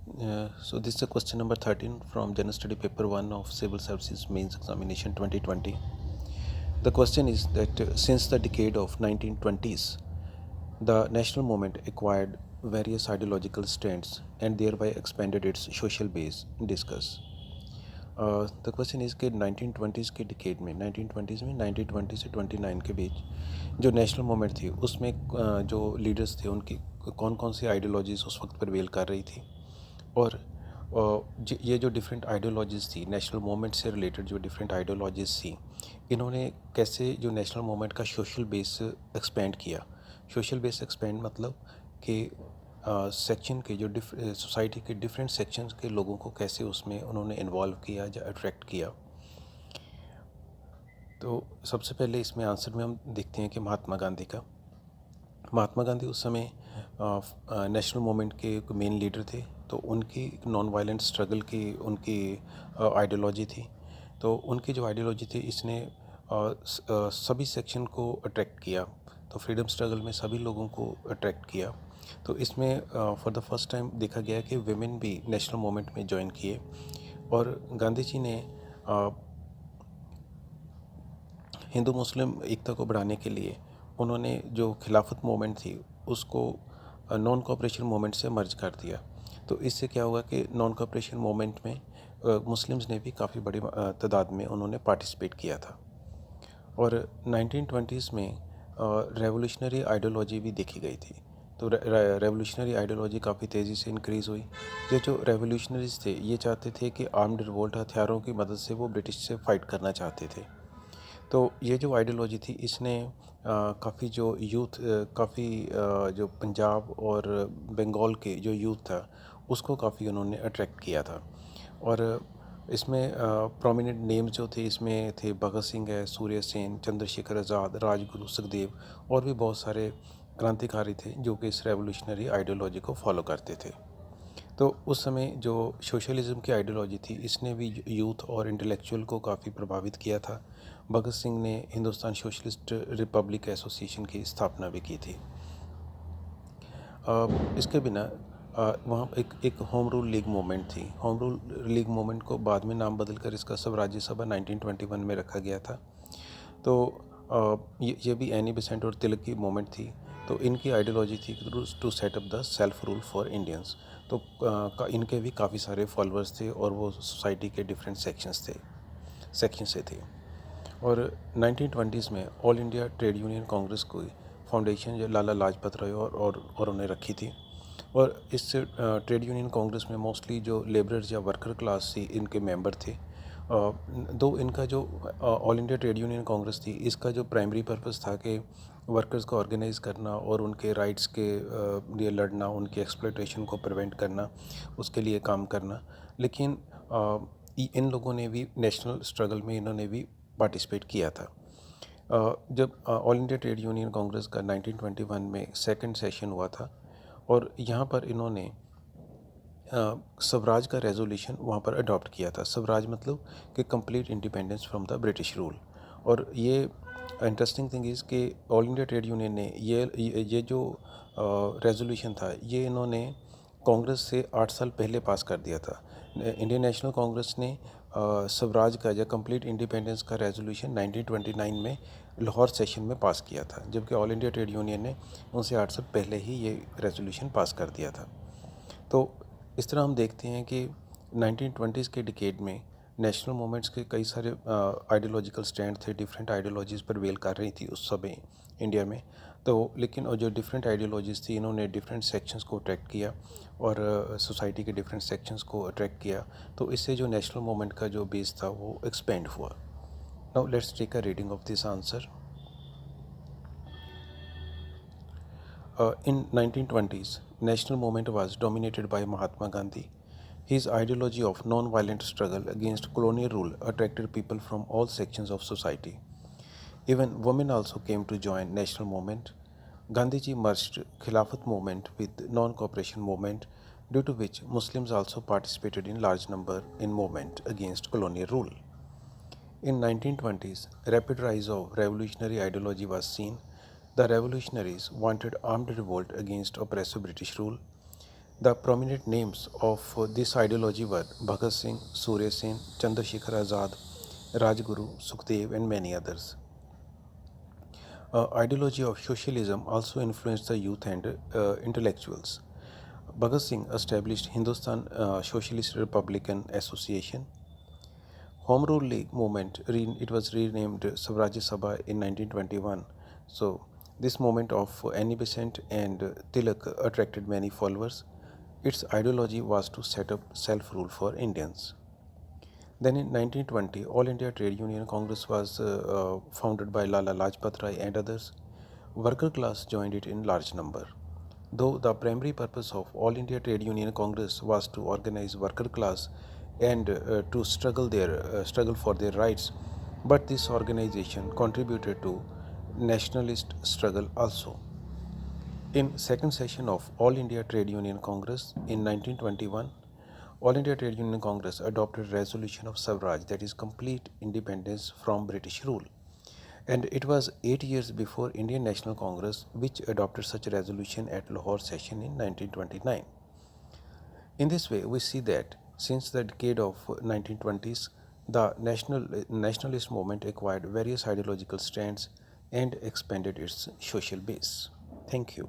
So this is a question number 13 from General Study Paper 1 of Civil Services Mains Examination 2020. The question is that since the decade of 1920s, the national movement acquired various ideological strands and thereby expanded its social base. Discuss. The question is कि 1920s के decade में 1920s में 1920 से 29 के बीच जो national movement थी उसमें जो लीडर्स थे उनकी कौन कौन सी आइडियोलॉजीज़ उस वक्त प्रिवेल कर रही थी और ये जो डिफरेंट आइडियोलॉजीज़ थी नेशनल मूवमेंट से रिलेटेड जो डिफरेंट आइडियोलॉजीज़ थी इन्होंने कैसे जो नेशनल मूवमेंट का सोशल बेस एक्सपेंड किया। सोशल बेस एक्सपेंड मतलब कि सेक्शन के जो सोसाइटी के डिफरेंट सेक्शंस के लोगों को कैसे उसमें उन्होंने इन्वॉल्व किया या अट्रैक्ट किया। तो सबसे पहले इसमें आंसर में हम देखते हैं कि महात्मा गांधी का। महात्मा गांधी उस समय नेशनल मूवमेंट के मेन लीडर थे, तो उनकी नॉन वायलेंट स्ट्रगल की उनकी आइडियोलॉजी थी। तो उनकी जो आइडियोलॉजी थी इसने सभी सेक्शन को अट्रैक्ट किया, तो फ्रीडम स्ट्रगल में सभी लोगों को अट्रैक्ट किया। तो इसमें फॉर द फर्स्ट टाइम देखा गया कि विमेन भी नेशनल मूवमेंट में ज्वाइन किए और गांधी जी ने हिंदू मुस्लिम एकता को बढ़ाने के लिए उन्होंने जो खिलाफत मूवमेंट थी उसको नॉन कोऑपरेशन मूवमेंट से मर्ज कर दिया। तो इससे क्या हुआ कि नॉन कोऑपरेशन मूवमेंट में मुस्लिम्स ने भी काफ़ी बड़ी तादाद में उन्होंने पार्टिसिपेट किया था। और 1920s में रेवोल्यूशनरी आइडियोलॉजी भी देखी गई थी। तो रेवोल्यूशनरी आइडियोलॉजी काफ़ी तेज़ी से इंक्रीज़ हुई। ये जो रेवोल्यूशनरीज थे ये चाहते थे कि आर्म्ड रिवोल्ट हथियारों की मदद से वो ब्रिटिश से फ़ाइट करना चाहते थे। तो ये जो आइडियोलॉजी थी इसने काफ़ी जो यूथ काफ़ी जो पंजाब और बंगाल के जो यूथ था उसको काफ़ी उन्होंने अट्रैक्ट किया था। और इसमें प्रोमिनेंट नेम्स जो थे इसमें थे भगत सिंह है, सूर्य सेन, चंद्रशेखर आज़ाद, राजगुरु, सुखदेव और भी बहुत सारे क्रांतिकारी थे जो कि इस रेवोल्यूशनरी आइडियोलॉजी को फॉलो करते थे। तो उस समय जो सोशलिज़म की आइडियोलॉजी थी इसने भी यूथ और इंटेलेक्चुअल को काफ़ी प्रभावित किया था। भगत सिंह ने हिंदुस्तान सोशलिस्ट रिपब्लिक एसोसिएशन की स्थापना भी की थी। इसके बिना वहाँ एक होम रूल लीग मूवमेंट थी। होम रूल लीग मूवमेंट को बाद में नाम बदलकर इसका सब राज्य सभा 1921 में रखा गया था। तो ये भी एनी बेसेंट और तिलक की मूवमेंट थी। तो इनकी आइडियोलॉजी थी to set up the self rule for Indians. तो इनके भी काफ़ी सारे फॉलोअर्स थे और वो सोसाइटी के डिफरेंट सेक्शन से थे। और 1920s में all India trade union Congress को फाउंडेशन जो लाला लाजपत राय और उन्हें रखी थी। और इस ट्रेड यूनियन कांग्रेस में मोस्टली जो लेबरर्स या वर्कर क्लास थी इनके मेंबर थे। दो इनका जो all India trade union Congress थी इसका जो प्राइमरी पर्पस था कि वर्कर्स को ऑर्गेनाइज करना और उनके राइट्स के लिए लड़ना, उनकी एक्सप्लॉयटेशन को प्रिवेंट करना, उसके लिए काम करना। लेकिन इन लोगों ने भी नेशनल स्ट्रगल में इन्होंने भी पार्टिसिपेट किया था। जब all India trade union Congress का 1921 में सेकंड सेशन हुआ था और यहाँ पर इन्होंने स्वराज का रेजोल्यूशन वहाँ पर अडॉप्ट किया था। स्वराज मतलब कि complete independence from the British rule. और ये इंटरेस्टिंग थिंग इज़ कि ऑल इंडिया ट्रेड यूनियन ने ये जो रेजोल्यूशन था ये इन्होंने कांग्रेस से 8 साल पहले पास कर दिया था। इंडियन नेशनल कांग्रेस ने स्वराज का या कंप्लीट इंडिपेंडेंस का रेजोल्यूशन 1929 में लाहौर सेशन में पास किया था, जबकि ऑल इंडिया ट्रेड यूनियन ने उनसे 8 साल पहले ही ये रेजोल्यूशन पास कर दिया था। तो इस तरह हम देखते हैं कि 1920s के डिकेड में नेशनल मूवमेंट्स के कई सारे आइडियोलॉजिकल स्टैंड थे, डिफरेंट आइडियोलॉजीज़ पर वेल कर रही थी उस समय इंडिया में। तो लेकिन जो डिफरेंट आइडियोलॉजीज़ थी इन्होंने डिफरेंट सेक्शंस को अट्रैक्ट किया और सोसाइटी के डिफरेंट सेक्शंस को अट्रैक्ट किया। तो इससे जो नेशनल मूवमेंट का जो बेस था वो एक्सपेंड हुआ। Now let's take a reading of this answer. In 1920s, national movement was dominated by Mahatma Gandhi. His ideology of non-violent struggle against colonial rule attracted people from all sections of society. Even women also came to join national movement. Gandhiji merged Khilafat movement with non-cooperation movement, due to which Muslims also participated in large number in movement against colonial rule. In 1920s, rapid rise of revolutionary ideology was seen. The revolutionaries wanted armed revolt against oppressive British rule. The prominent names of this ideology were Bhagat Singh, Surya Sen, Chandrasekhar Azad, Rajguru, Sukhdev, and many others. Ideology of socialism also influenced the youth and intellectuals. Bhagat Singh established Hindustan Socialist Republican Association. Home Rule League movement, it was renamed Swarajya Sabha in 1921. So, this movement of Annie Besant and Tilak attracted many followers. Its ideology was to set up self-rule for Indians. Then in 1920, All India Trade Union Congress was founded by Lala Lajpat Rai and others. Worker class joined it in large number. Though the primary purpose of All India Trade Union Congress was to organize worker class and to struggle for their rights, but this organization contributed to nationalist struggle also. In second session of All India Trade Union Congress in 1921, All India Trade Union Congress adopted resolution of Swaraj, that is complete independence from British rule. And it was 8 years before Indian National Congress which adopted such a resolution at Lahore session in 1929. In this way, we see that since the decade of 1920s, the nationalist movement acquired various ideological strands and expanded its social base. Thank you.